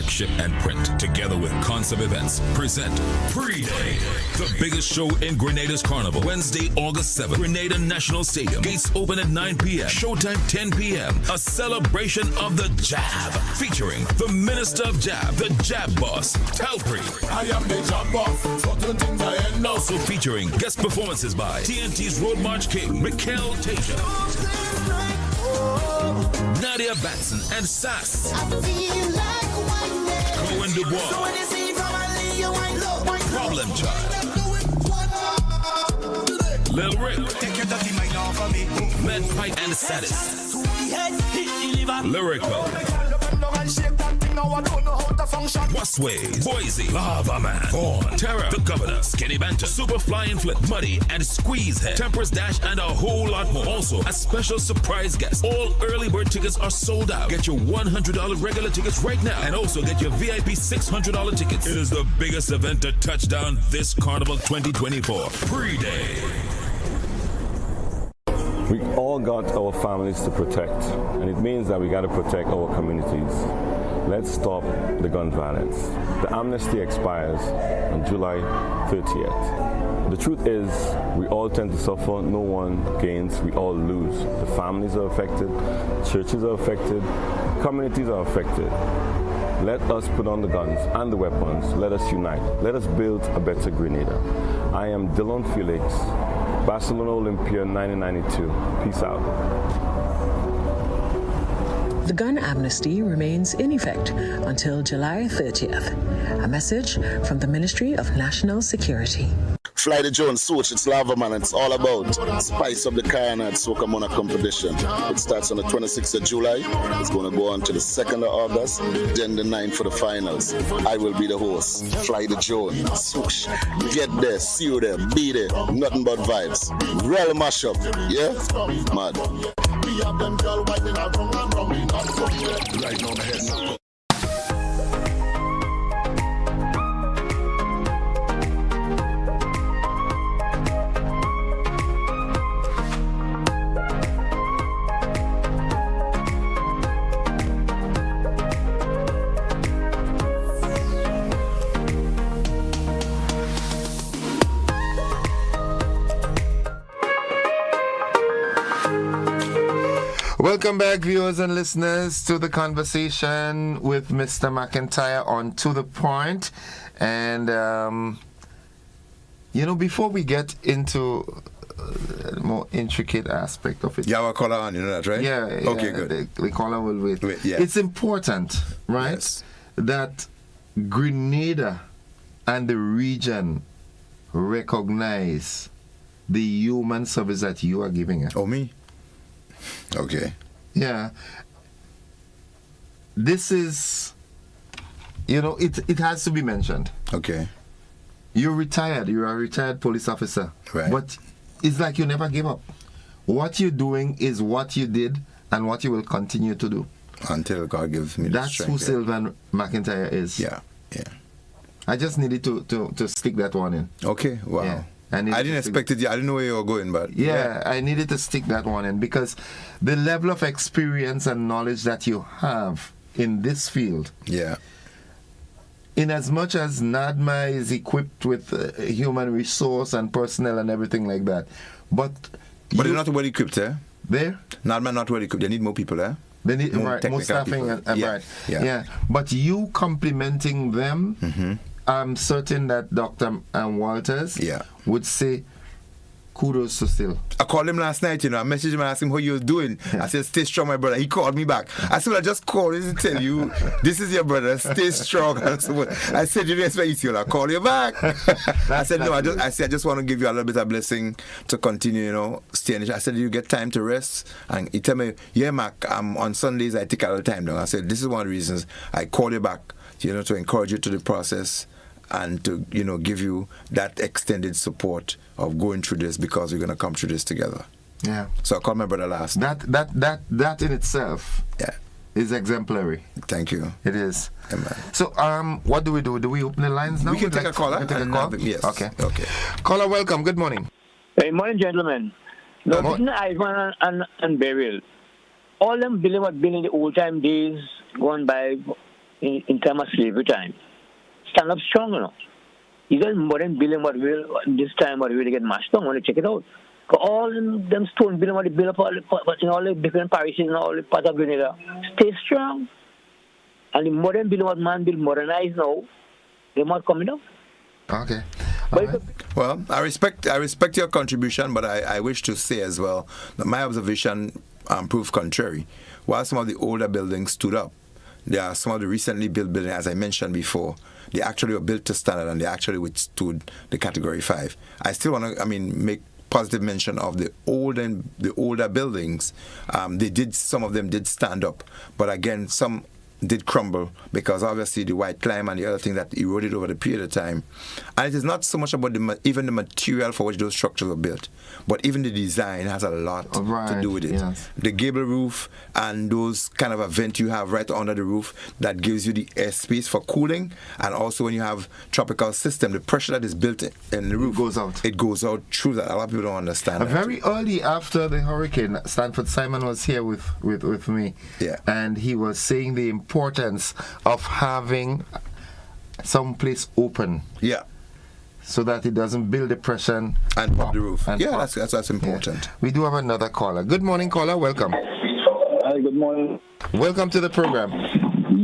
Ship and Print, together with Concept Events, present Pre-Day, the biggest show in Grenada's Carnival. Wednesday, August 7th, Grenada National Stadium. Gates open at 9 p.m. Showtime 10 p.m. A celebration of the Jab, featuring the Minister of Jab, the Jab Boss, Telesford. I am the Jab Boss. Certain things I end. Also featuring guest performances by TNT's Road March King, Mikhail Tasia, Nadia Batson, and Sass. Cohen Dubois, Problem Child, Lil Rick, Med Pipe and Status, Lyrical, now I don't know how to function. Busways, Boise, Lava Man, Vaughn, Terror, The Governor, Skinny Banter, Super Fly and Flip, Muddy, and Squeeze Head, Temper's Dash, and a whole lot more. Also, a special surprise guest. All early bird tickets are sold out. Get your $100 regular tickets right now, and also get your VIP $600 tickets. It is the biggest event to touch down this Carnival 2024. Pre-day. We all got our families to protect, and it means that we got to protect our communities. Let's stop the gun violence. The amnesty expires on July 30th. The truth is, we all tend to suffer. No one gains, we all lose. The families are affected, churches are affected, communities are affected. Let us put on the guns and the weapons. Let us unite. Let us build a better Grenada. I am Dylan Felix, Barcelona Olympia 1992. Peace out. The gun amnesty remains in effect until July 30th. A message from the Ministry of National Security. Fly the Jones Switch, it's Lava Man. It's all about Spice Up the Carnage Soca Mona competition. It starts on the 26th of July. It's going to go on to the 2nd of August, then the 9th for the finals. I will be the host. Fly the Jones Switch. Get there, see you there, be there. Nothing but vibes. Real mashup, yeah? Mad. We have them girl whining around and round me, not from there. Right on the head. Welcome back, viewers and listeners, to the conversation with Mr. McIntyre on To The Point. And, before we get into the more intricate aspect of it. You have a caller on, you know that, right? Yeah. Okay, good. The caller will wait. Yeah. It's important, right, yes, that Grenada and the region recognize the human service that you are giving it. Oh, me? Okay. Yeah. This is, it has to be mentioned. Okay. You're retired. You're a retired police officer. Right. But it's like you never give up. What you're doing is what you did and what you will continue to do. Until God gives me the strength. That's who Sylvan McIntyre is. Yeah. I just needed to stick that one in. Okay, wow. Yeah. I didn't expect it. I didn't know where you were going, but... Yeah, I needed to stick that one in because the level of experience and knowledge that you have in this field... Yeah. In as much as NADMA is equipped with human resource and personnel and everything like that, but they're not well equipped, eh? There? NADMA not well equipped. They need more people, eh? They need more staffing and right. Yeah. But you complimenting them... Mm-hmm. I'm certain that Dr. Walters would say kudos to Sil. I called him last night, I messaged him and asked him how you was doing. Yeah. I said, stay strong, my brother. He called me back. I said, I just called you to tell you, this is your brother, stay strong. I said, you didn't expect it, I'll call you back. I said, no, I just want to give you a little bit of blessing to continue, staying. I said, you get time to rest? And he told me, yeah, Mac, on Sundays I take a little time down. I said, this is one of the reasons I call you back, to encourage you to the process and to, give you that extended support of going through this because we're going to come through this together. Yeah. So I called my brother last night. That in itself is exemplary. Thank you. It is. Amen. So what do we do? Do we open the lines now? We can take a caller. Yes. Okay. Caller, welcome. Good morning. Good morning, gentlemen. No, Ivan and Burial. All them building what been in the old time days gone by in terms of slavery time. Stand up strong, Even modern building what will this time what really get mashed down. Want to check it out. All them stone building what they build up in all the different parishes and all the parts of Grenada. Stay strong. And the modern building what man build modernized now, they're not coming up. Okay. Right. Well, I respect your contribution, but I wish to say as well that my observation proved contrary. While some of the older buildings stood up, there are some of the recently built buildings, as I mentioned before, they actually were built to standard and they actually withstood the Category 5. I still want to, make positive mention of the older buildings. Some of them did stand up, but again, some did crumble because obviously the white climb and the other thing that eroded over the period of time. And it is not so much about even the material for which those structures were built, but even the design has a lot to do with it. Yes. The gable roof and those kind of a vent you have right under the roof that gives you the airspace for cooling, and also when you have tropical system, the pressure that is built in the roof goes out. It goes out through that. A lot of people don't understand that. Very early after the hurricane, Stanford Simon was here with me, and he was saying the importance of having some place open, so that it doesn't build depression and pop the roof. That's important. Yeah. We do have another caller. Good morning, caller. Welcome. Hi, good morning. Welcome to the program.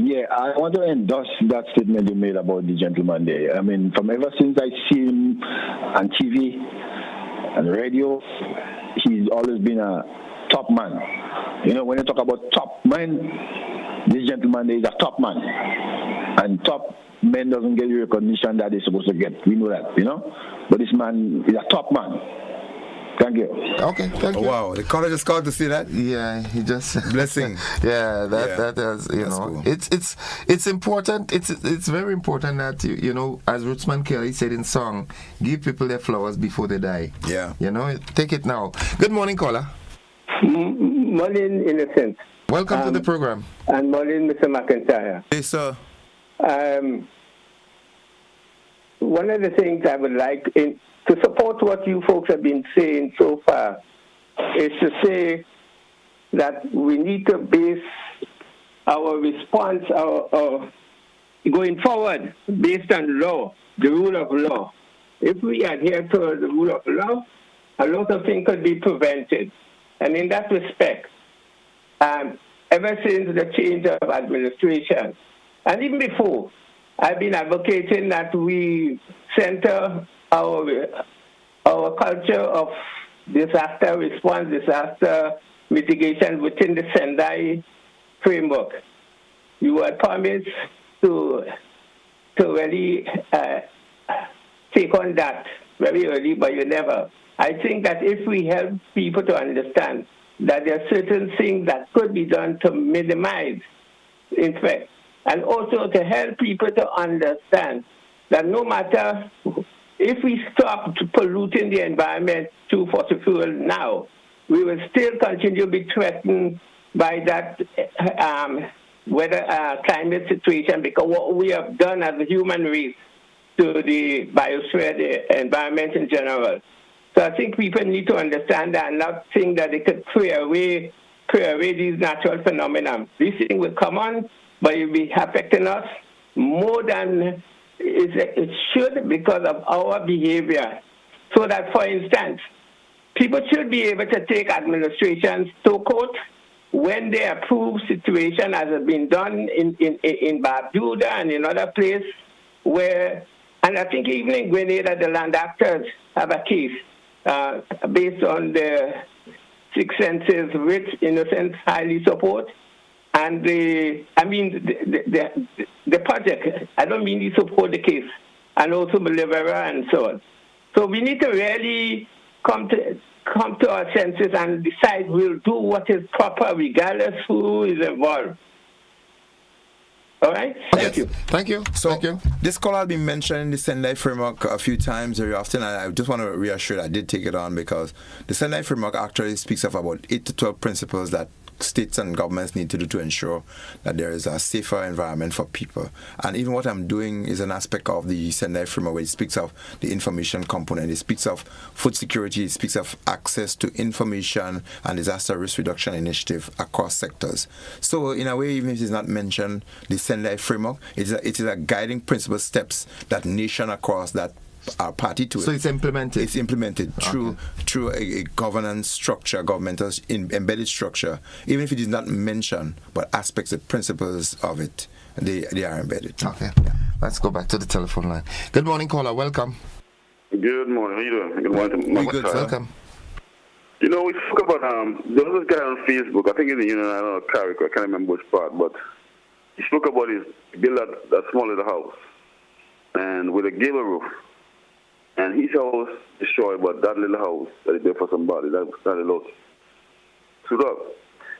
Yeah, I want to endorse that statement you made about the gentleman there. I mean, from ever since I see him on TV and radio, he's always been a top man. You know, when you talk about top man, this gentleman there is a top man. And top men doesn't get the recognition that they're supposed to get. We know that, you know? But this man is a top man. Thank you. Okay, thank you. Wow, the caller just called to see that? Yeah, he just blessing. That is, you know, cool. It's important. It's very important that you know, as Rootsman Kelly said in song, give people their flowers before they die. Yeah. You know, take it now. Good morning, caller. Morning, Innocent. Welcome to the program. And morning, Mr. McIntyre. Yes, sir. One of the things I would like to support what you folks have been saying so far is to say that we need to base our response our going forward based on law, the rule of law. If we adhere to the rule of law, a lot of things could be prevented. And in that respect, ever since the change of administration, and even before, I've been advocating that we center our culture of disaster response, disaster mitigation within the Sendai framework. You had promised to really take on that very early, but you never. I think that if we help people to understand that there are certain things that could be done to minimize effect, and also to help people to understand that no matter if we stop polluting the environment through fossil fuel now, we will still continue to be threatened by that climate situation, because what we have done as a human race to the biosphere, the environment in general. So I think people need to understand that and not think that they could clear away these natural phenomena. These things will come on, but it will be affecting us more than it should because of our behavior. So that, for instance, people should be able to take administrations to court when they approve situation as has been done in Barbuda and in other places where, and I think even in Grenada, the land actors have a case based on the Six Senses, which Innocent highly support. And the project, I don't mean to support the case, and also Bolivara and so on. So we need to really come to our senses and decide we'll do what is proper regardless who is involved. All right? Thank you. Thank you. So Thank you. This call has been mentioned in the Sendai framework a few times very often, and I just want to reassure that I did take it on because the Sendai framework actually speaks of about 8 to 12 principles that states and governments need to do to ensure that there is a safer environment for people. And even what I'm doing is an aspect of the Sendai framework where it speaks of the information component. It speaks of food security. It speaks of access to information and disaster risk reduction initiative across sectors. So in a way, even if it's not mentioned, the Sendai framework, it is a guiding principle steps that nation across that are party to it. So it's implemented? It's implemented through a governance structure, governmental embedded structure. Even if it is not mentioned, but aspects and principles of it, they are embedded. Okay. Let's go back to the telephone line. Good morning, caller. Welcome. Good morning. How you doing? Good morning. We're good, welcome. You know, we spoke about, there was this guy on Facebook, I think it's in, I don't know, Carrick, I can't remember which part, but he spoke about his build that small little house, and with a gable roof. And his house destroyed, but that little house that is there for somebody, that little stood up.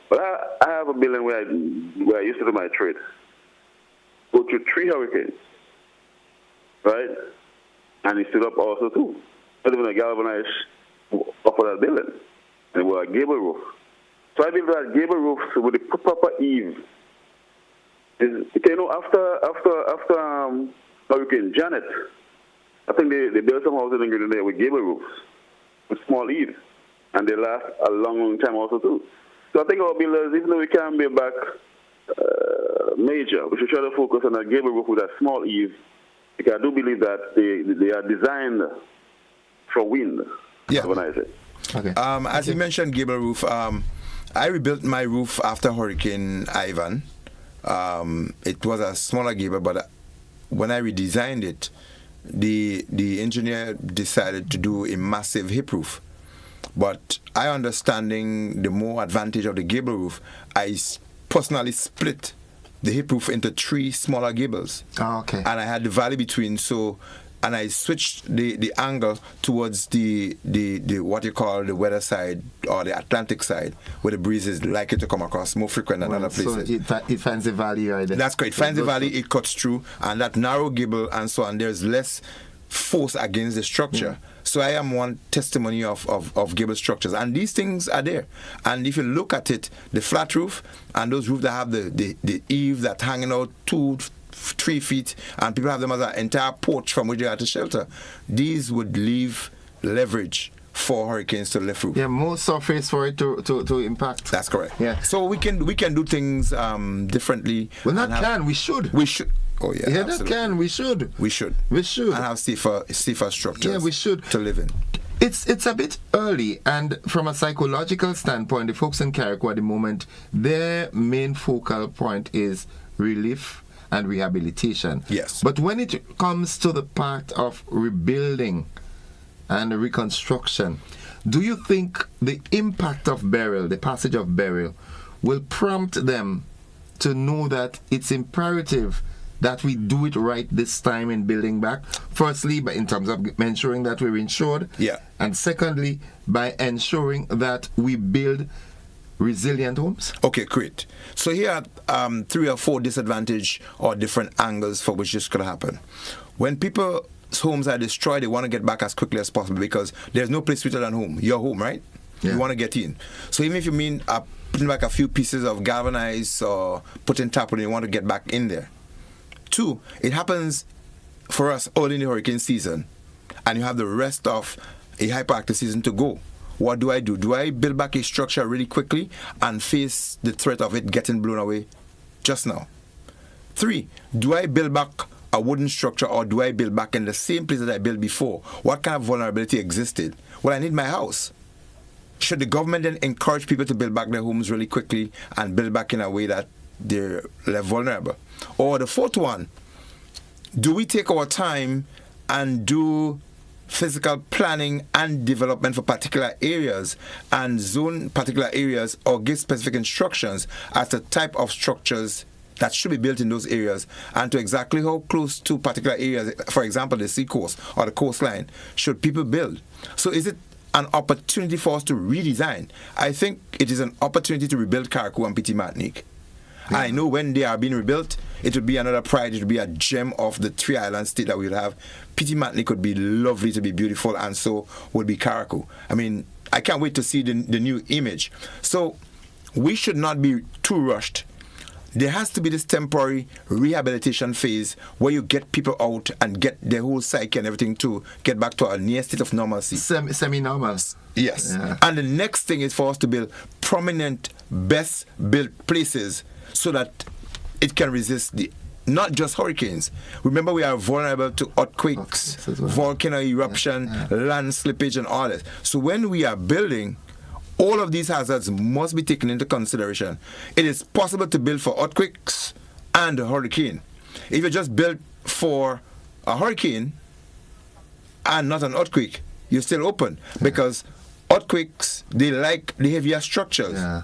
But I have a building where I used to do my trade. go through 3 hurricanes, right? And it stood up also too. Not even a galvanized off of that building. And it was a gable roof. So I built that gable roof with the proper eave. After Hurricane Janet, I think they built some houses in Grenada there with gable roofs, with small eaves. And they last a long, long time also too. So I think our builders, even though we can't build back major, we should try to focus on a gable roof with a small eave, because I do believe that they are designed for wind. Yeah. When I say. Okay. As you mentioned, gable roof, I rebuilt my roof after Hurricane Ivan. It was a smaller gable, but when I redesigned it, the engineer decided to do a massive hip roof. But I, understanding the more advantage of the gable roof, I personally split the hip roof into 3 smaller gables. Oh, okay. And I had the valley between, and I switched the angle towards the what you call the weather side or the Atlantic side, where the breeze is likely to come across more frequent than other places. So it finds the valley right there. That's correct. It finds the valley, it cuts through, and that narrow gable and so on, there's less force against the structure. So I am one testimony of gable structures, and these things are there. And if you look at it, the flat roof and those roofs that have the eave that's hanging out 2-3 feet, and people have them as an entire porch from which they are to shelter, these would leave leverage for hurricanes to lift roof. Yeah, more surface for it to impact. That's correct. Yeah. So we can do things differently. Well, we should. We should. Oh yeah. Yeah, absolutely. that can. We should. We should. We should. And have safer structures. Yeah, we should. To live in. It's a bit early, and from a psychological standpoint, the folks in Carriacou at the moment, their main focal point is relief and rehabilitation. Yes. But when it comes to the part of rebuilding and reconstruction, do you think the impact of burial, the passage of burial, will prompt them to know that it's imperative that we do it right this time in building back? Firstly, by in terms of ensuring that we're insured. Yeah. And secondly, by ensuring that we build resilient homes? Okay, great. So here are 3 or 4 disadvantage or different angles for which this could happen. When people's homes are destroyed, they want to get back as quickly as possible because there's no place sweeter than home. Your home, right? Yeah. You want to get in. So even if you mean putting back a few pieces of galvanized or putting tarpaulin, you want to get back in there. 2, it happens for us early in the hurricane season, and you have the rest of a hyperactive season to go. What do? Do I build back a structure really quickly and face the threat of it getting blown away just now? 3, do I build back a wooden structure, or do I build back in the same place that I built before? What kind of vulnerability existed? Well, I need my house. Should the government then encourage people to build back their homes really quickly and build back in a way that they're less vulnerable? Or the 4th one, do we take our time and do physical planning and development for particular areas and zone particular areas, or give specific instructions as the type of structures that should be built in those areas and to exactly how close to particular areas, for example the sea coast or the coastline, should people build? So is it an opportunity for us to redesign? I think it is an opportunity to rebuild Carriacou and Petit Martinique. Yeah. I know when they are being rebuilt, it would be another pride, it would be a gem of the 3-island state that we would have. Petit Martinique would be lovely to be beautiful, and so would be Carriacou. I mean, I can't wait to see the new image. So we should not be too rushed. There has to be this temporary rehabilitation phase where you get people out and get their whole psyche and everything to get back to a near state of normalcy. Semi-normal. Yes. Yeah. And the next thing is for us to build prominent, best-built places so that it can resist not just hurricanes. Remember, we are vulnerable to earthquakes, volcano eruption, land slippage, and all that. So when we are building, all of these hazards must be taken into consideration. It is possible to build for earthquakes and a hurricane. If you just build for a hurricane and not an earthquake, you're still open, because earthquakes, they like the heavier structures. Yeah.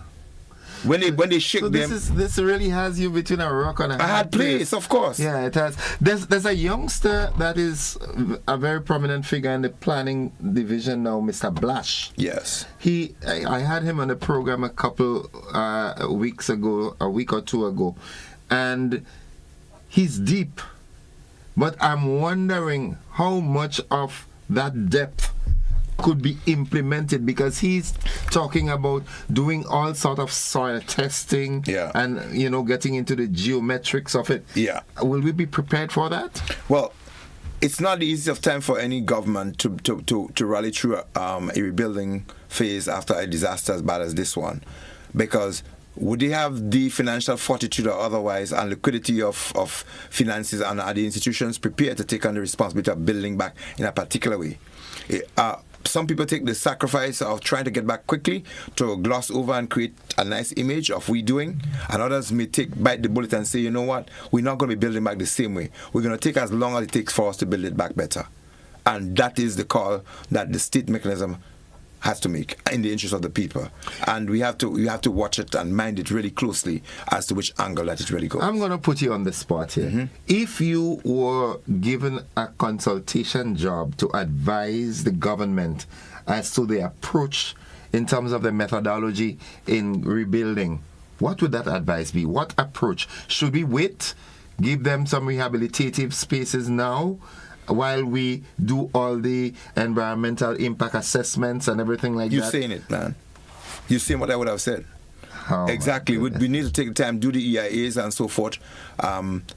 When they shake them. This really has you between a rock and a hard place, of course. Yeah, it has. There's a youngster that is a very prominent figure in the planning division now, Mr. Blash. Yes. I had him on the program a couple weeks ago, a week or two ago, and he's deep. But I'm wondering how much of that depth could be implemented, because he's talking about doing all sort of soil testing and, you know, getting into the geometrics of it. Yeah. Will we be prepared for that? Well, it's not the easiest of time for any government to rally through a rebuilding phase after a disaster as bad as this one, because would they have the financial fortitude or otherwise and liquidity of finances, and are the institutions prepared to take on the responsibility of building back in a particular way? Some people take the sacrifice of trying to get back quickly to gloss over and create a nice image of we doing, and others may bite the bullet and say, you know what, we're not going to be building back the same way. We're going to take as long as it takes for us to build it back better. And that is the call that the state mechanism has to make in the interest of the people, and we have to watch it and mind it really closely as to which angle that it really goes. I'm going to put you on the spot here. Mm-hmm. If you were given a consultation job to advise the government as to the approach in terms of the methodology in rebuilding, what would that advice be? What approach? Should we wait, give them some rehabilitative spaces now, while we do all the environmental impact assessments and everything like You're that? You're saying it, man. You're saying what I would have said. Oh, exactly. We need to take the time, do the EIAs and so forth,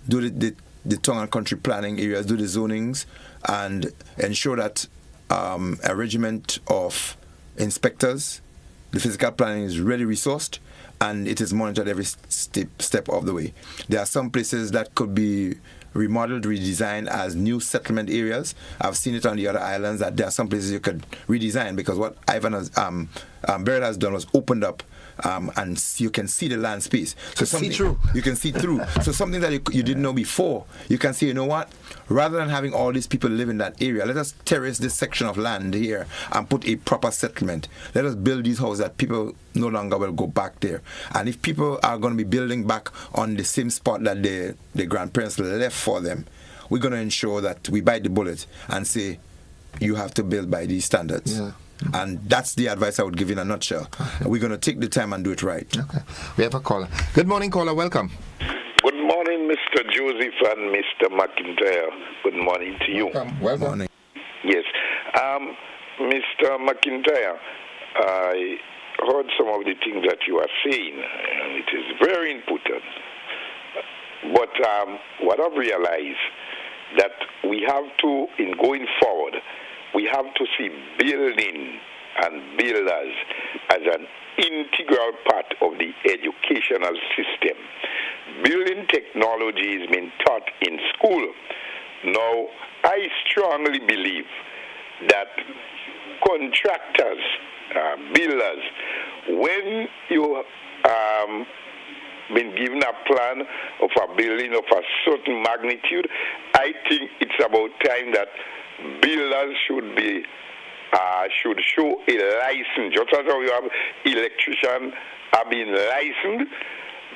do the tongue and country planning areas, do the zonings, and ensure that a regiment of inspectors, the physical planning is really resourced, and it is monitored every step of the way. There are some places that could be remodeled, redesigned as new settlement areas. I've seen it on the other islands that there are some places you could redesign, because what Ivan has, Barrett has done was opened up, and you can see the land space. So you can see through. So something that you didn't know before, you can say, you know what? Rather than having all these people live in that area, let us terrace this section of land here and put a proper settlement. Let us build these houses that people no longer will go back there. And if people are going to be building back on the same spot that their grandparents left for them, we're going to ensure that we bite the bullet and say, you have to build by these standards. Yeah. And that's the advice I would give in a nutshell. Okay. We're going to take the time and do it right. Okay. We have a caller. Good morning, caller. Welcome. Good morning, Mr. Joseph and Mr. McIntyre. Good morning to you. Well morning. Yes. Mr. McIntyre, I heard some of the things that you are saying, and it is very important. But what I've realized, that we have to, in going forward, we have to see building and builders as an integral part of the educational system. Building technology is being taught in school. Now, I strongly believe that contractors, builders, when you been given a plan of a building of a certain magnitude, I think it's about time that builders should show a license. Just as you have electricians are being licensed,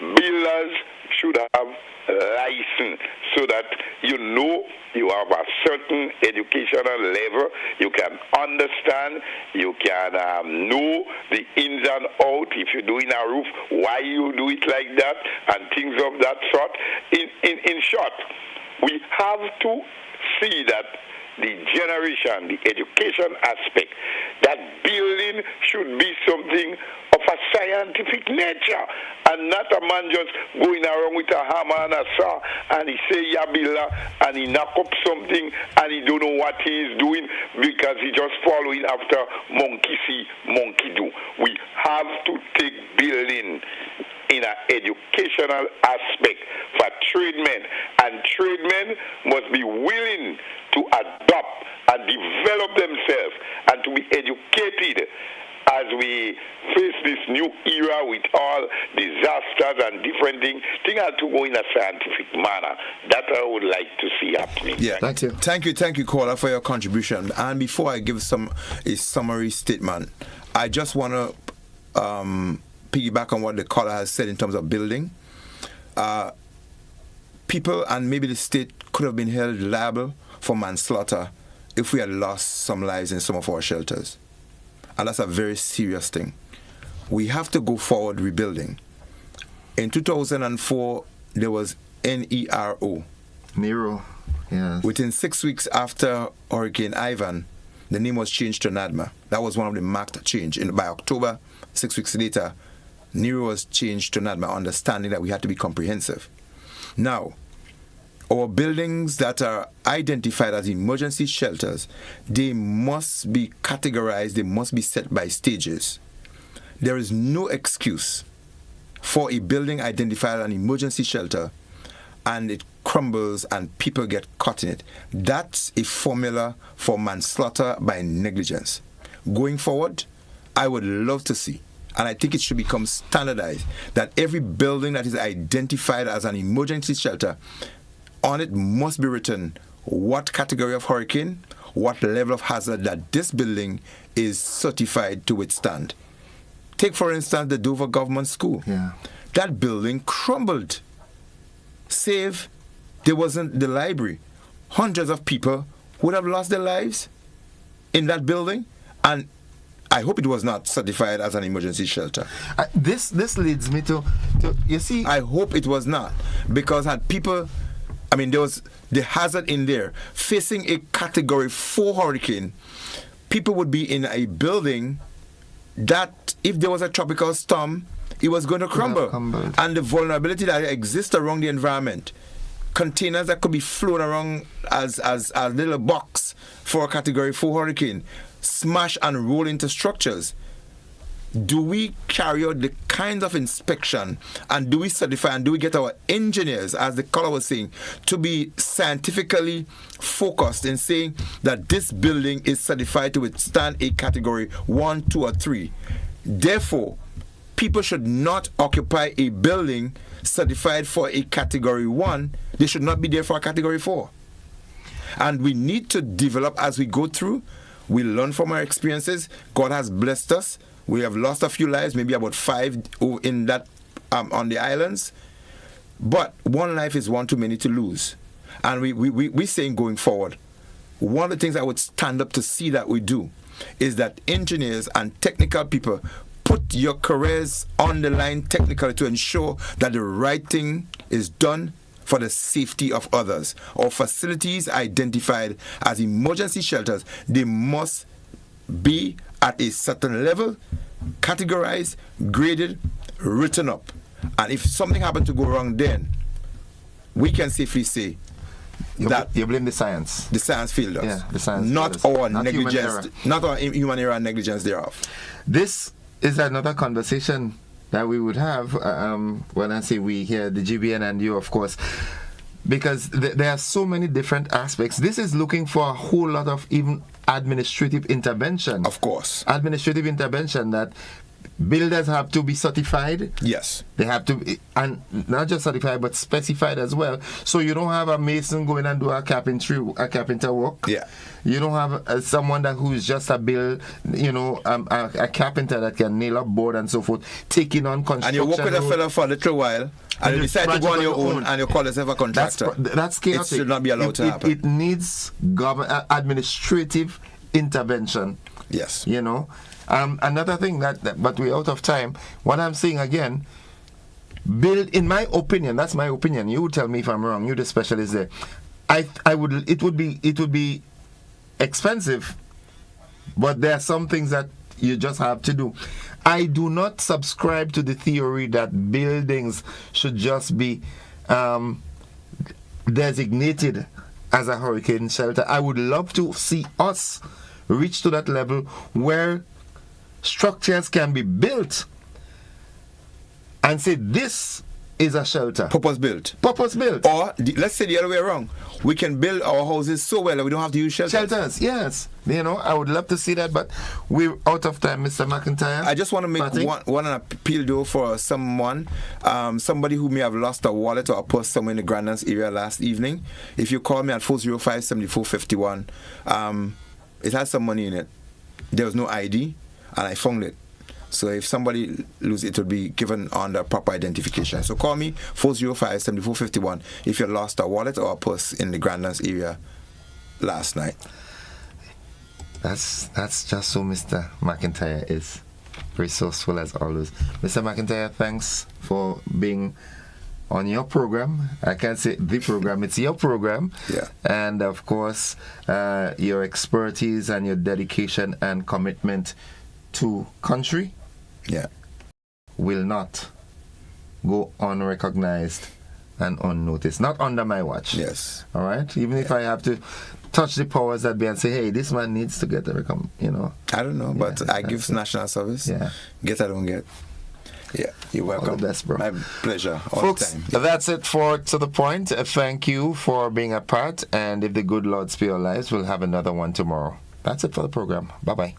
builders should have a license, so that you know you have a certain educational level, you can understand, you can know the ins and outs. If you're doing a roof, why you do it like that, and things of that sort. In short, we have to see that the generation, the education aspect, that building should be something of a scientific nature, and not a man just going around with a hammer and a saw and he say yabila and he knock up something and he don't know what he is doing because he just following after monkey see, monkey do. We have to take building in an educational aspect for tradesmen, and tradesmen must be willing to adopt and develop themselves and to be educated as we face this new era with all disasters and different things. Things have to go in a scientific manner. That I would like to see happening. Yeah, thank you, caller, for your contribution. And before I give a summary statement, I just want to piggyback on what the caller has said in terms of building. People and maybe the state could have been held liable for manslaughter if we had lost some lives in some of our shelters. And that's a very serious thing. We have to go forward rebuilding. In 2004, there was Nero. Nero, yes. Within 6 weeks after Hurricane Ivan, the name was changed to NADMA. That was one of the marked change. By October, 6 weeks later, Nero was changed to NADMA, understanding that we had to be comprehensive. Now, our buildings that are identified as emergency shelters, they must be categorized, they must be set by stages. There is no excuse for a building identified as an emergency shelter and it crumbles and people get caught in it. That's a formula for manslaughter by negligence. Going forward, I would love to see, and I think it should become standardized, that every building that is identified as an emergency shelter, on it must be written what category of hurricane, what level of hazard that this building is certified to withstand. Take, for instance, the Dover Government School. Yeah. That building crumbled. Save there wasn't the library. Hundreds of people would have lost their lives in that building, and I hope it was not certified as an emergency shelter. This leads me to you see. I hope it was not, because had people, I mean, there was the hazard in there. Facing a Category 4 hurricane, people would be in a building that, if there was a tropical storm, it was going to crumble. And the vulnerability that exists around the environment, containers that could be flown around as a little box for a Category 4 hurricane, smash and roll into structures. Do we carry out the kind of inspection, and do we certify, and do we get our engineers, as the caller was saying, to be scientifically focused in saying that this building is certified to withstand a Category 1, 2, or 3? Therefore, people should not occupy a building certified for a Category 1. They should not be there for a Category 4. And we need to develop as we go through. We learn from our experiences. God has blessed us. We have lost a few lives, maybe about 5 in that on the islands. But one life is one too many to lose. And we're saying going forward, one of the things I would stand up to see that we do is that engineers and technical people put your careers on the line technically to ensure that the right thing is done for the safety of others. Or facilities identified as emergency shelters, they must be at a certain level, categorized, graded, written up. And if something happened to go wrong, then we can safely say that you blame the science. The science field does. Yeah, the science not field our negligence, not our human error and negligence thereof. This is another conversation that we would have when I say we here, the GBN and you, of course, because there are so many different aspects. This is looking for a whole lot of even administrative intervention. Of course. Administrative intervention that builders have to be certified. Yes. They have to be, and not just certified, but specified as well. So you don't have a mason going and do a carpenter work. Yeah. You don't have someone who's just a a carpenter that can nail up board and so forth, taking on construction. And you work with a fellow for a little while, and you decide to go on your own, and you call yourself a contractor. That's chaotic. It should not be allowed to happen. It needs administrative intervention. Yes. You know. Another thing but we're out of time. What I'm saying again, in my opinion, that's my opinion. You tell me if I'm wrong. You're the specialist there. It would be expensive, but there are some things that you just have to do. I do not subscribe to the theory that buildings should just be designated as a hurricane shelter. I would love to see us reach to that level where structures can be built and say this is a shelter. Purpose built. Or let's say the other way around. We can build our houses so well that we don't have to use shelters. Yes. You know, I would love to see that, but we're out of time, Mr. McIntyre. I just want to make one appeal though for someone, somebody who may have lost a wallet or a purse somewhere in the Grandlands area last evening. If you call me at 405-7451, it has some money in it. There was no ID, and I found it. So if somebody loses it, will be given under proper identification. So call me 405-7451 if you lost a wallet or a purse in the Grandlands area last night. That's just so Mr. McIntyre is resourceful as always. Mr. McIntyre, thanks for being on your program. I can't say the program, it's your program. Yeah. And of course, your expertise and your dedication and commitment to country will not go unrecognized and unnoticed. Not under my watch. Yes. All right? Even if I have to touch the powers that be and say, hey, this man needs to get a I don't know, but I give national service. Yeah. Get, I don't get. Yeah, you're welcome. All the best, bro. My pleasure. All Folks, the time. that's it for To The Point. Thank you for being a part, and if the good Lord spare our lives, we'll have another one tomorrow. That's it for the program. Bye-bye.